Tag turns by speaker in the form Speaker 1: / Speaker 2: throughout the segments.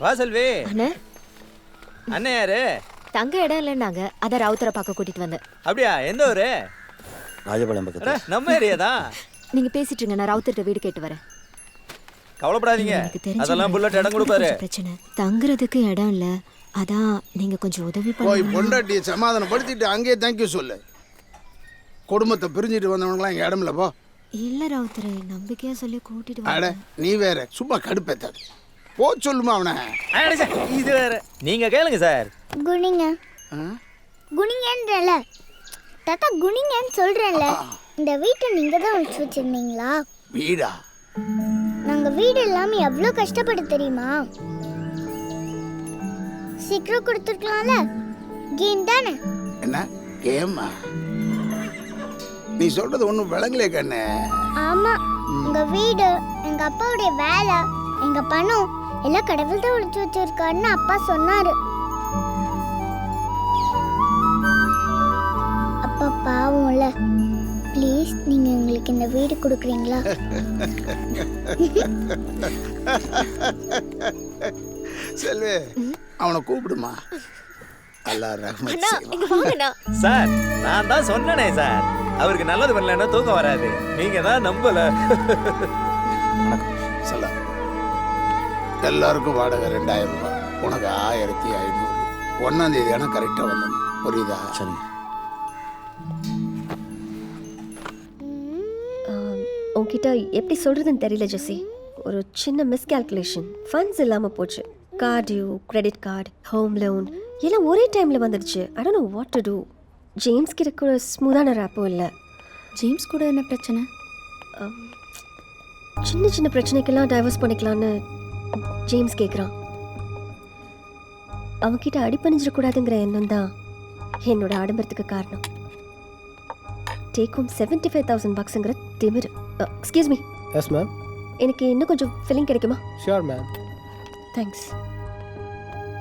Speaker 1: வா செல்வி.
Speaker 2: அண்ணே
Speaker 1: அண்ணே யாரு?
Speaker 2: தங்க இடம் இல்லைன்னாங்க, அதான் ரவுத்தரை பார்க்க கூட்டிட்டு வந்தேன்.
Speaker 1: அப்படியா? எந்த ஊரு?
Speaker 3: ராஜபாளையம் பக்கத்துல.
Speaker 1: நம்ம ஏரியா தான்.
Speaker 2: நீங்க பேசிட்டு இருங்க, நான் ரவுத்தர்கிட்ட வீடு கேட்டு வரேன்.
Speaker 1: கவலைப்படாதீங்க,
Speaker 2: எனக்கு தெரிஞ்ச
Speaker 1: அதெல்லாம் புல்லட் இடம் கொடுப்பாரு.
Speaker 2: பிரச்சனை தங்குறதுக்கு இடம் இல்ல, அதான் நீங்க கொஞ்சம் உதவி
Speaker 4: போய்
Speaker 2: பண்ணுங்க.
Speaker 4: பொண்டாட்டியை சமாதானப்படுத்திட்டு அங்கேயே தேங்க்யூ சொல்லு. குடும்பத்தை பிரிஞ்சுட்டு வந்தவங்களாம் இங்கே இடம் இல்லை போ.
Speaker 2: இல்ல ரவுத்தரை, நம்பிக்கையா சொல்லி கூட்டிட்டு
Speaker 4: அட
Speaker 2: வர.
Speaker 4: நீ வேற சும்மா கடுப்பேத்தாது. போ சொல்லுமா அவனை.
Speaker 1: இது வேற. நீங்க கேளுங்க சார்.
Speaker 5: குனிங்க குனிங்கன்றல தாத்தா, குனிங்கன்னு சொல்றேன்ல. இந்த வீட்டை நீங்க தான் ஒழிச்சு வச்சிருந்தீங்களா?
Speaker 4: வீடா?
Speaker 5: நாங்க வீடு இல்லாம எவ்வளவு கஷ்டப்பட்டு தெரியுமா? சீக்கிரம் கொடுத்துருக்கலாம்ல. கேம் தானே.
Speaker 4: என்ன கேமா? நீ சொல்றது ஒன்றும் விளங்கலே கண்ணு.
Speaker 5: ஆமா, உங்க வீடு, எங்க அப்பாவுடைய வேலை, எங்க பணம் எல்லாம் கடவுள் தான் ஒழிச்சு வச்சிருக்காருன்னு அப்பா சொன்னாரு. அப்பா பாவம்ல, ப்ளீஸ் நீங்க எங்களுக்கு இந்த வீடு கொடுக்குறீங்களா?
Speaker 4: செல்வி, அவனை கூப்பிடுமா. அல்லா ரஹ்மத்
Speaker 2: அண்ணா
Speaker 4: செய்வான்.
Speaker 2: இங்க வாங்கண்ணா.
Speaker 1: சார் நான் தான் சொன்னனே சார், அவருக்கு நல்லது பண்ணலன்னா தூக்கம் வராது. நீங்க தான் நம்பல.
Speaker 4: சொல்ல எல்லாருக்கும் வாடகை 2000 ரூபாய், உனக்கு 1500. 1ஆம் தேதி ஆனால் கரெக்டாக வந்துடும். புரியுதா?
Speaker 3: சரி.
Speaker 6: உன்கிட்ட எப்படி சொல்கிறதுன்னு தெரியல ஜெசி. ஒரு சின்ன மிஸ்கால்குலேஷன், ஃபண்ட்ஸ் இல்லாமல் போச்சு. கார்டியூ, கிரெடிட் கார்டு, ஹோம் லோன் எல்லாம் ஒரே டைமில் வந்துடுச்சு. I don't know what to do. James கிட்ட கூட ஸ்மூதான ரேப்பும் இல்லை.
Speaker 2: ஜேம்ஸ் கூட என்ன பிரச்சனை?
Speaker 6: சின்ன சின்ன பிரச்சனைக்கெல்லாம் டைவர்ஸ் பண்ணிக்கலான்னு ஜேம்ஸ் கேட்குறான். அவன்கிட்ட அடிப்பணிஞ்சிடக்கூடாதுங்கிற எண்ணம் தான் என்னோட ஆடம்பரத்துக்கு காரணம். டேக் ஹோம் $75,000ங்கிற திமிரு. Excuse me.
Speaker 7: Yes ma'am.
Speaker 6: எனக்கு இன்னும் கொஞ்சம் ஃபில்லிங் கிடைக்குமா?
Speaker 7: Sure ma'am.
Speaker 6: தேங்க்ஸ்.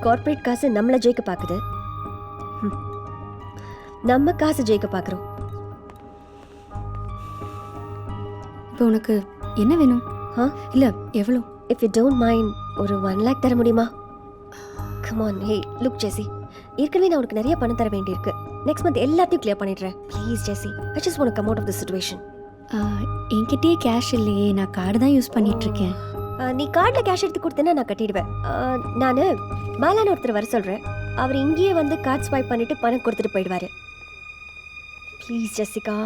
Speaker 6: கார்ப்பரேட் காசு நம்மளை ஜெயிக்க பார்க்குது, நம்ம காசு ஜெயிக்க பார்க்குறோம்.
Speaker 2: இப்போ உனக்கு என்ன வேணும்? இல்ல எவ்வளோ?
Speaker 6: இஃப் யூ டோன்ட் மைண்ட் ஒரு 1 lakh தர முடியுமா? Come on. Hey look Jessie, ஏற்கனவே நான் உனக்கு நிறைய பணம் தர வேண்டியிருக்கு. நெக்ஸ்ட் மந்த் எல்லாத்தையும் கிளியர் பண்ணிடுறேன். Please Jessie, I just want to come out of the situation.
Speaker 2: என்கிட்டயே கேஷ் இல்லையே, நான் கார்டு தான் யூஸ் பண்ணிட்டு இருக்கேன்.
Speaker 6: நீ கார்டில் கேஷ் எடுத்து கொடுத்தேன்னா நான் கட்டிடுவேன். நான் பாலான்னு ஒருத்தர் வர சொல்கிறேன். அவர் இங்கேயே வந்து கார்டு ஸ்வைப் பண்ணிட்டு பணம் கொடுத்துட்டு போயிடுவார். Please Jessica.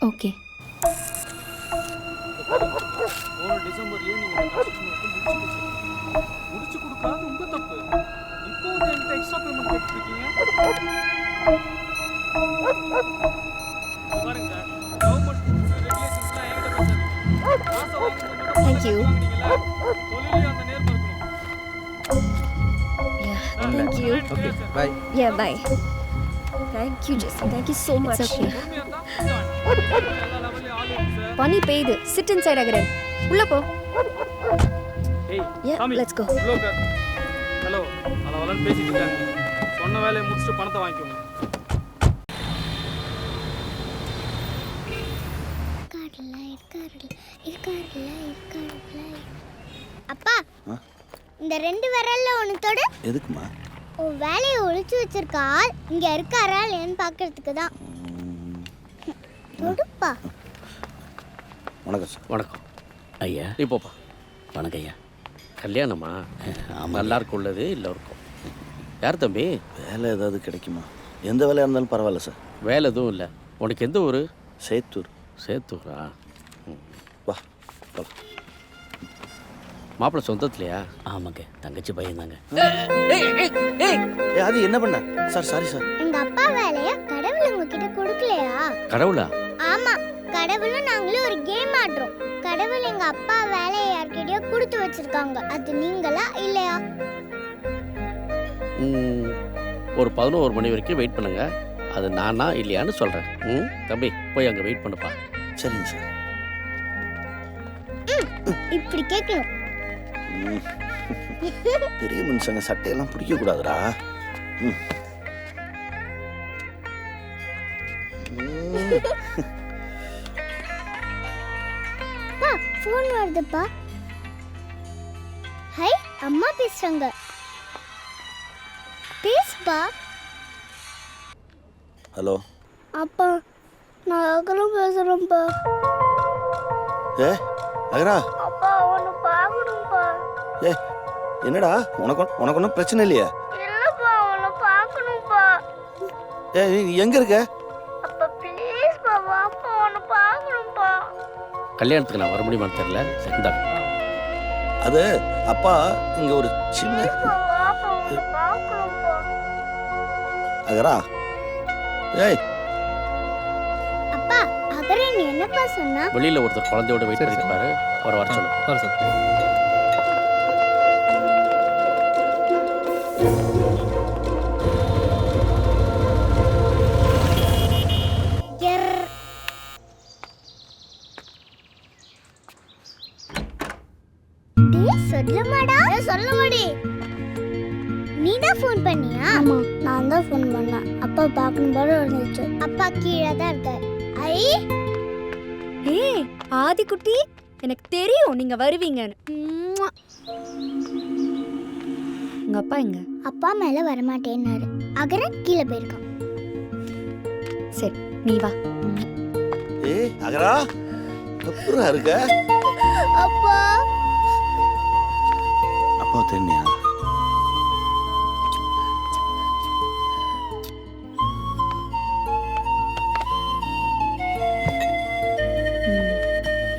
Speaker 2: ஓகே.
Speaker 8: டிசம்பர்லயே நீங்க முடிச்சு கொடுக்காது உங்க தப்பு. இப்போ வந்து என்கிட்ட எக்ஸ்ட்ரா பேமெண்ட் கேட்டுருக்கீங்க. பாருங்க சார், கவர்மெண்ட் ரெகுலேஷன்ஸ்லாம் என்கிட்ட பேசாதீங்க. காசை வாங்கும்போது
Speaker 6: Thank you.
Speaker 8: தொழிலே அந்த நேர்மை இருக்கணும்.
Speaker 6: Thank you.
Speaker 1: Okay bye.
Speaker 6: Yeah, bye. Thank you, Jesse. Thank you so much.
Speaker 2: okay.
Speaker 8: உண்மையா இருந்தா எல்லா லெவல்லையும் ஆள் இருக்கு சார்.
Speaker 6: பனி பெய்யுது. Sit inside again. உள்ள போ.
Speaker 8: ஏய்
Speaker 6: Yeah,
Speaker 8: சாமி,
Speaker 6: let's go.
Speaker 8: உள்ள உட்கார். ஹலோ, அளவலன்னு பேசிட்டு இருக்காங்க. சொன்ன வேலையை முடிச்சுட்டு பணத்தை வாங்கிக்கோங்க.
Speaker 5: அப்பா, இந்த 2 விரல்ல ஒன்று தொடு.
Speaker 3: எதுக்குமா?
Speaker 5: உன் வேலையை ஒழிச்சு வச்சிருக்க ஆள் இங்க இருக்காரா இல்லையான்னு பார்க்கறதுக்கு தான். தொடுப்பா.
Speaker 3: வணக்கம் சார்.
Speaker 9: வணக்கம்
Speaker 7: ஐயா.
Speaker 9: இப்போப்பா.
Speaker 7: வணக்கம் ஐயா.
Speaker 9: கல்யாணமா?
Speaker 3: ஆமாம்.
Speaker 9: எல்லாருக்கும் உள்ளது எல்லோருக்கும். யார் தம்பி?
Speaker 3: வேலை ஏதாவது கிடைக்குமா? எந்த வேலையாக இருந்தாலும் பரவாயில்ல சார்.
Speaker 9: வேலை எதுவும் இல்லை. உனக்கு எந்த ஊர்?
Speaker 3: சேத்தூர்.
Speaker 9: சேத்தூரா?
Speaker 3: வா.
Speaker 9: மாப்பிள்ளை சொந்தத்துலையா?
Speaker 7: ஆமாங்க, தங்கச்சி பையன் தாங்க.
Speaker 3: ஏ அது என்ன பண்ண சார்? Sorry sir.
Speaker 5: எங்க அப்பா வேலைய கடவுள் உங்ககிட்ட கொடுக்கலையா?
Speaker 9: கடவுளா?
Speaker 5: ஆமா, கடவுளும் நாங்களும் ஒரு கேம் ஆடுறோம். கடவுள் எங்க அப்பா வேலையை யார்கிட்டயோ கொடுத்து வச்சிருக்காங்க. அது நீங்களா இல்லையா?
Speaker 9: ஒரு 11 மணி வரைக்கும் வெயிட் பண்ணுங்க. அது நானா இல்லையான்னு சொல்கிறேன். தம்பி போய் அங்கே வெயிட் பண்ணுப்பா.
Speaker 3: சரிங்க சார்.
Speaker 5: இப்படி கேட்கணும்.
Speaker 3: பெரிய மனுஷங்க சட்டையெல்லாம் பிடிக்க கூடாதுடா.
Speaker 5: பா, ஃபோன் வருதுப்பா. ஹை, அம்மா பேசுறாங்க. பேசுப்பா.
Speaker 3: ஹலோ
Speaker 5: அப்பா நான் அகரம் பேசுறேன்ப்பா.
Speaker 3: ஏ அகரா,
Speaker 5: அப்பா உன்னை பார்க்கணும்ப்பா.
Speaker 3: ஏ என்னடா, உனக்கு ஒன்றும் பிரச்சனை இல்லையா?
Speaker 5: இல்லப்பா உன்னை பார்க்கணும்ப்பா.
Speaker 3: ஏ நீ எங்க இருக்க?
Speaker 5: அப்பா ப்ளீஸ்ப்பா வாப்பா உன்னை பார்க்கணும்ப்பா.
Speaker 9: கல்யாணத்துக்கு நான் வர முடியுமான்னு தெரியல. இந்தா
Speaker 3: அது அப்பா இங்க ஒரு சின்ன
Speaker 5: வாப்பா உன்னை பார்க்கணும்ப்பா.
Speaker 3: அகரா, ஏய்
Speaker 5: அப்பா அகரன் என்னப்பா சொன்னா?
Speaker 9: வெளியில் ஒருத்தர் குழந்தையோட வெயிட் பண்ணிட்டு பாரு, அவரை வர சொல்லு.
Speaker 8: வர சார்.
Speaker 5: சொல்லுமாடா. சொல்லுமாடி. நீ தான் ஃபோன் பண்ணியா? ஆமா நான் தான் ஃபோன் பண்ணேன். அப்பா பார்க்கணும் போல இருந்துச்சு. அப்பா கீழே தான் இருக்காரு. ஐ
Speaker 2: ஏய் ஆதி குட்டி, எனக்கு தெரியும் நீங்க வருவீங்கன்னு. உங்க அப்பா எங்க?
Speaker 5: அப்பா மேல வரமாட்டேன்னாரு. அகரன் கீழே போயிருக்கான்.
Speaker 2: சரி நீ வா.
Speaker 3: ஏய் அகரா, அப்புறம் இருக்க
Speaker 5: அப்பா
Speaker 3: அப்பா தெரியா?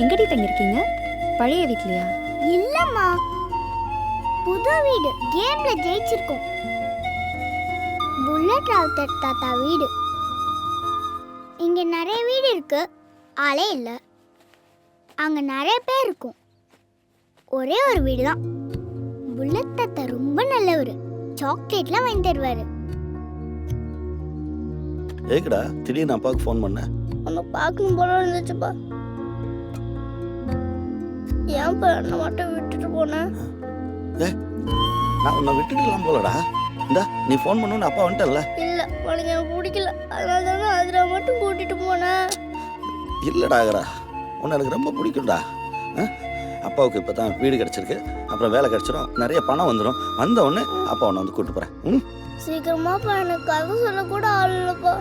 Speaker 2: எங்கடி தங்கிருக்கீங்க? பழைய வீட்லயா?
Speaker 5: இல்லம்மா, புது வீடு. கேம்ல ஜெயிச்சிருக்கோம். புல்லட் ராவுத்தர் தாத்தா வீடு. இங்க நிறைய வீடு இருக்கு, ஆளே இல்ல. அங்க நிறைய பேர் இருக்கும், ஒரே ஒரு வீடு தான். புல்லட் தாத்தா ரொம்ப நல்லவர். சாக்லேட்லாம் வாங்கி தருவாரு.
Speaker 3: ஏக்குடா திடீர்னு அப்பாவுக்கு ஃபோன் பண்ண?
Speaker 5: உன்னை பார்க்கணும் போல இருந்துச்சுப்பா. ஏன்ப்பா என்ன மட்டும் விட்டுட்டு போனேன்?
Speaker 3: நான் உன்னை விட்டுட்டுலாம் போலடா. இந்தா நீ ஃபோன் பண்ணு, அப்பா வந்துட்டல.
Speaker 5: இல்ல உனக்கு எனக்கு பிடிக்கல, அதனால தானே அதில் மட்டும் கூட்டிட்டு போனேன்.
Speaker 3: இல்லடா அகரா, உன்னை எனக்கு ரொம்ப பிடிக்கும்டா. அப்பாவுக்கு இப்போ தான் வீடு கிடச்சிருக்கு, அப்புறம் வேலை கிடச்சிரும், நிறைய பணம் வந்துடும். வந்த உடனே அப்பா உன்னை வந்து கூப்பிட்டு போகிறேன். ம்
Speaker 5: சீக்கிரமாப்பா, எனக்கு கதை சொல்லக்கூட ஆள் இல்லப்பா.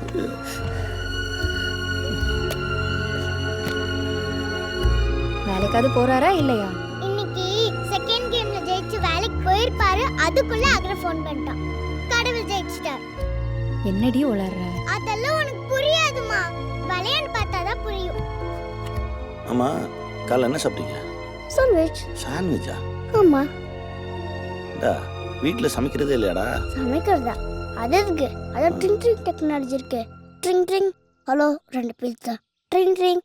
Speaker 2: வேலைக்காவது போறாரா இல்லையா?
Speaker 5: இன்னைக்கு செகண்ட் கேம்ல ஜெயிச்சு வேலைக்கு போயிருப்பாரு. அதுக்குள்ள அகர ஃபோன் பண்ணிட்டான். கடவுள் ஜெயிச்சிட்டார்.
Speaker 2: என்னடி உளர்ற?
Speaker 5: அதெல்லாம் உனக்கு புரியாதுமா. விளையாண்டு பார்த்தாதான் புரியும்.
Speaker 3: ஆமா, காலைல என்ன சாப்பிட்டீங்க?
Speaker 5: சாண்ட்விச்.
Speaker 3: சாண்ட்விச்சா?
Speaker 5: ஆமா.
Speaker 3: டா வீட்டில் சமைக்கிறதே இல்லையாடா?
Speaker 5: சமைக்கிறதா? அது இருக்கு. அதான் ட்ரிங் ட்ரிங் டெக்னாலஜி இருக்கு. Drink drink hello 2 pizza. Drink drink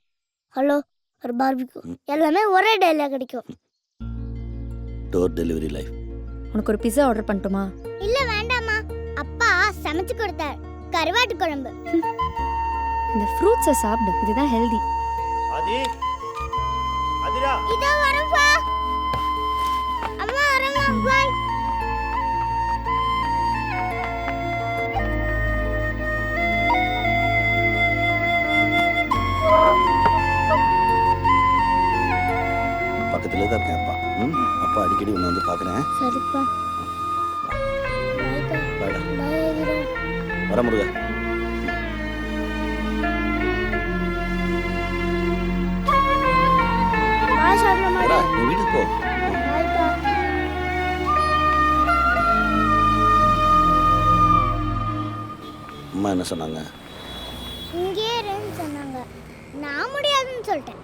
Speaker 5: hello ஒரு பார்பிக்யூ. எல்லாமே ஒரே டேல கிடைக்கும்.
Speaker 3: Door delivery life.
Speaker 2: உனக்கு ஒரு பிஸா ஆர்டர் பண்ணட்டுமா?
Speaker 5: இல்ல வேண்டாமா, அப்பா சமைச்சு கொடுத்தார். கருவாட்டு குழம்பு.
Speaker 2: இந்த ஃப்ரூட்ஸை சாப்பிடு, இதுதான் ஹெல்தி.
Speaker 3: ஆதி, ஆதிரா,
Speaker 5: இதோ வரேன்ப்பா. அம்மா வரேம்மா, பாய்.
Speaker 3: பக்கத்துல தான் இருக்கேன் அப்பா. அப்பா அடிக்கடி உன்னை வந்து பார்க்குறேன்.
Speaker 5: சரிப்பா. பாய்ப்பா.
Speaker 3: பாய்டா.
Speaker 5: பாய் ஆதிரா.
Speaker 3: வர முருகா.
Speaker 5: பாய் சாப்பிடலாமா?
Speaker 3: வரா, நீ வீட்டுக்கு போ.
Speaker 5: பாய்ப்பா.
Speaker 3: அம்மா என்ன சொன்னாங்க?
Speaker 5: இங்கே இருன்னு சொன்னாங்க. நான் முடியாதுன்னு சொல்லிட்டேன்.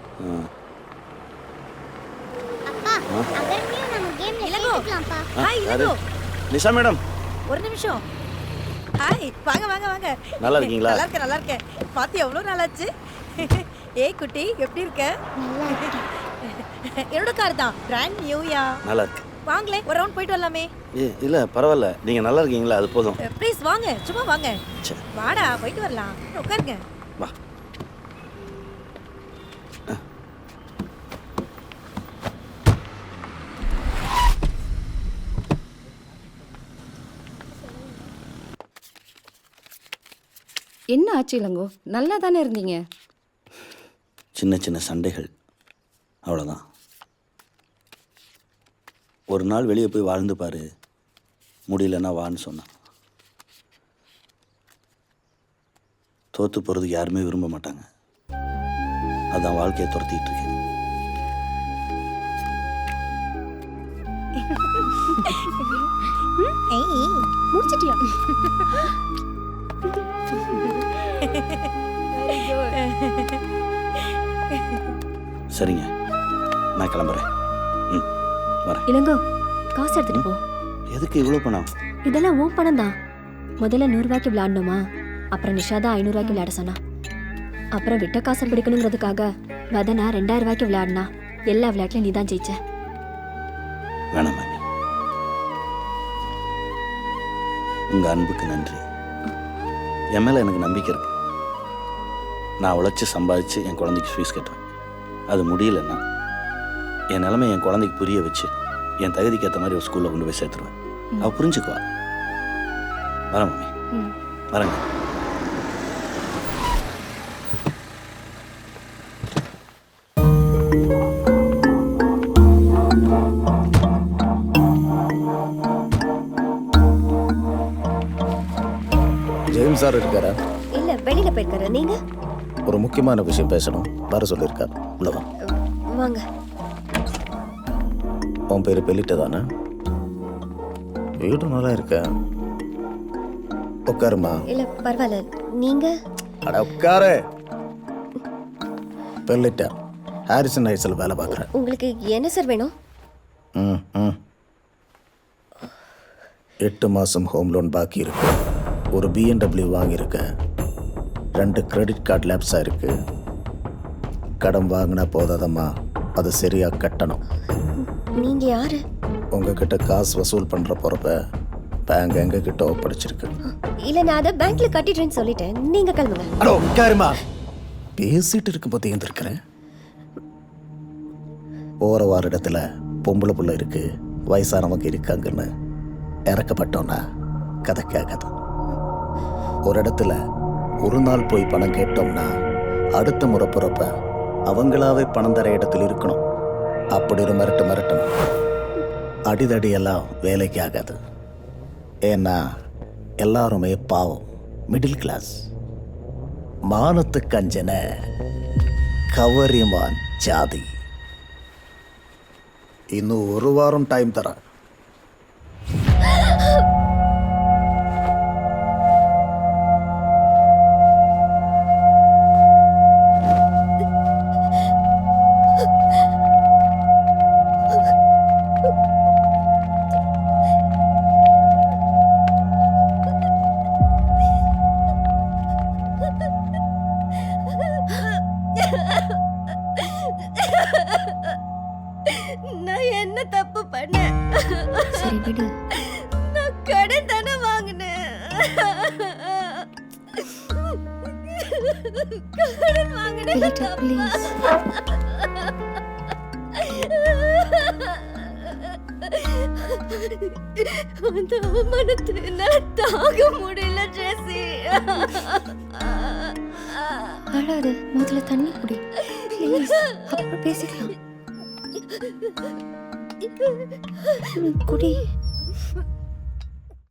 Speaker 5: அப்பா அகரனையும் நம்ம கேம்ல சேர்த்துக்கலாம்ப்பா.
Speaker 3: ஹாய் யாரு? நிஷா மேடம்.
Speaker 10: ஒரு நிமிஷம். ஹாய், வாங்க வாங்க வாங்க.
Speaker 3: நல்லா இருக்கீங்களா?
Speaker 10: நல்லா இருக்கேன். பாத்தி எவ்வளோ நாளாச்சு. ஏய் குட்டி, எப்படி இருக்க?
Speaker 5: நல்லா இருக்கேன்.
Speaker 10: என்னோட கார் தான், பிராண்ட் நியூயா.
Speaker 3: நல்லா இருக்கு.
Speaker 10: வாங்களே, ஒரு ரவுண்ட் போயிட்டு வரலாமே.
Speaker 3: இல்ல பரவாயில்ல, நீங்க நல்லா இருக்கீங்களா, அது போதும்.
Speaker 10: ப்ளீஸ் வாங்க, சும்மா வாங்க.
Speaker 3: சரி.
Speaker 10: வாடா, போயிட்டு வரலாம். உட்காருங்க.
Speaker 3: வா.
Speaker 11: என்ன ஆச்சு இளங்கோ? நல்லா தானே இருந்தீங்க?
Speaker 3: சின்ன சின்ன சண்டைகள், அவ்வளோதான். ஒரு நாள் வெளியே போய் வாழ்ந்து பாரு, முடியலன்னா வான்னு சொன்னான். தோற்று போகிறதுக்கு யாருமே விரும்ப மாட்டாங்க. அதான் வாழ்க்கையை துரத்திட்டு இருக்கேன்.
Speaker 6: முடிச்சிட்டியா?
Speaker 3: சரிங்க, நான் கிளம்புறேன். ம், வரேன்.
Speaker 2: இளங்கோ, காசு எடுத்துட்டு போ.
Speaker 3: எதுக்கு இவ்வளோ பணம்?
Speaker 2: இதெல்லாம் உன் பணம் தான். முதல்ல 100 ரூபாய்க்கு விளையாடணுமா, அப்புறம் நிஷாதா 500 ரூபாய்க்கு விளையாட சொன்னா, அப்புறம் விட்ட காசை பிடிக்கணுங்கிறதுக்காக வதனா 2000 ரூபாய்க்கு விளையாடினா. எல்லா விளையாட்டுலையும் நீ தான் ஜெயிச்ச.
Speaker 3: வேணாம் மாமி, உங்கள் அன்புக்கு நன்றி. என் மேலே எனக்கு நம்பிக்கை இருக்கு. நான் உழைச்சி சம்பாதிச்சு என் குழந்தைக்கு ஃபீஸ் கட்டுறேன். அது முடியலன்னா என் நிலைமை என் குழந்தைக்கு புரிய வச்சு என் தகுதிக்கு ஏற்ற மாதிரி ஒரு ஸ்கூலில் கொண்டு போய் சேர்த்துருவேன். அவள் புரிஞ்சுக்குவா. வரேன் மாமி, வரேங்க.
Speaker 12: ஜெயிம்ஸ் சார் இருக்காரா?
Speaker 6: இல்ல, வெளியில போயிருக்காரு. நீங்க?
Speaker 12: ஒரு முக்கியமான விஷயம் பேசணும், வர சொல்லியிருக்காரு. உள்ளவா
Speaker 6: வாங்க.
Speaker 12: உன் பேர் பெலிட்ட தானே? வீடு நல்லா இருக்க. உட்காருமா.
Speaker 6: இல்ல பரவாயில்ல, நீங்க?
Speaker 12: அட உட்காரு. பெலிட்ட, ஹாரிசன் ஹைட்ஸில் வேலை பார்க்குறேன்.
Speaker 6: உங்களுக்கு என்ன சார் வேணும்?
Speaker 12: 8 மாதம் ஹோம் லோன் பாக்கி இருக்கு. ஒரு BMW வாங்கியிருக்க. 2 கிரெடிட் கார்டு லேப்ஸாக இருக்கு. கடன் வாங்கினா போதாதம்மா, அதை சரியாக கட்டணும்.
Speaker 6: நீங்க யாரு?
Speaker 12: உங்ககிட்ட காசு வசூல் பண்ணுற பொறுப்பை பேங்க் எங்ககிட்ட ஒப்படைச்சிருக்கு.
Speaker 6: இல்ல, நான் அதை பேங்க்ல கட்டிடுறேன்னு சொல்லிட்டேன். நீங்க கிளம்புங்க.
Speaker 12: அடோ உட்காருமா. பேசிட்டு இருக்கும்போது எழுந்திருக்கிறேன். போகிற வார இடத்துல பொம்பளை புள்ள இருக்கு, வயசானவங்க இருக்காங்கன்னு இறக்கப்பட்டோன்னா கதை கேட்காது. ஒரு இடத்துல ஒரு நாள் போய் பணம் கேட்டோம்னா அடுத்த முறை பிறப்ப அவங்களாவே பணம் தர இடத்துல இருக்கணும். அப்படி ஒரு மிரட்டணும். அடிதடியெல்லாம் வேலைக்கு ஆகாது. ஏன்னா எல்லாருமே பாவம், மிடில் கிளாஸ். மானத்துக்கு அஞ்சன கவரிமான் ஜாதி. இன்னும் 1 வாரம் டைம் தரேன்.
Speaker 6: நான் என்ன தப்பு பண்ணேன்?
Speaker 2: சரி விடு.
Speaker 6: நான் கடன் தானே வாங்கினேன். கடன் வாங்கினேன்.
Speaker 2: பெலிட்ட, ப்ளீஸ்.
Speaker 6: அந்த அவமானத்தை என்னால தாங்க முடியல ஜெசி.
Speaker 2: அழாத, முதல்ல தண்ணி குடி ப்ளீஸ். அப்புறம் பேசிக்கலாம். குடி.